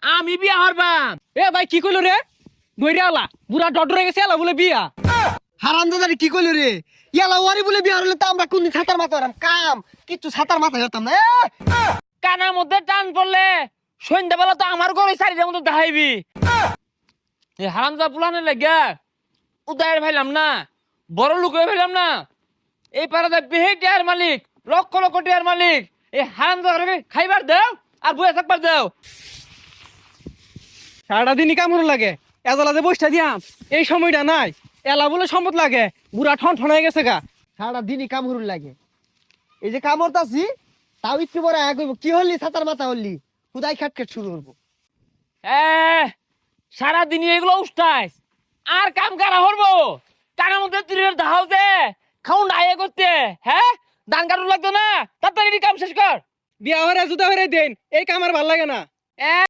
আমি বিয়া হারবাম। এ ভাই কি কইলো রে? গইরালা বুড়া ডডরে গেছে এলা বলে বিয়া। হারামজাদা কি কইলো রে? ইয়ালা ওয়ারি বলে বিয়া হলে তো আমরা কোনদিন ছাতার মাথা হরাম কাম কিচ্ছু ছাতার মাথা হতাম না। কানার মধ্যে টান পড়লে সন্ধ্যাবেলা তো আমার ঘরে সারিটার মতো দেখাইবি। এই হারামজা পুলানের লাগিয়া উদয়ের ভাইলাম না, বড় লোক হয়ে ভাইলাম না। এই পাড়াতে বেহে টিয়ার মালিক, লক্ষ লক্ষ টিয়ার মালিক। এই হারামজা খাইবার দেও আর বয়ে থাকবার দেও। সারাটা দিনই কামড় লাগে, এজলা যে বসটা দিয়াম এই সময়টা নাই। এলা বলে সম্পদ লাগে, বুড়া ঠন ঠন হয়ে গেছে গা। সারা দিনই কামড়ুর লাগে। এই যে কামড়তাছি তাও একটু পরে আয়া কইব কি হলি ছাতার মাথা হলি খুদাই খাটকেট শুরু করবো। সারাদিনই এগুলো উষ্টাইস আর কাম কারা হরবো। কানার মধ্যে তীরের ধাও দে খাউন আয়ে করতে। হ্যাঁ, ধান কাটু লাগতো না, তাড়াতাড়ি কাম শেষ কর। বিয়া হরে জুতা হরে দেন, এই কামার ভাল লাগে না।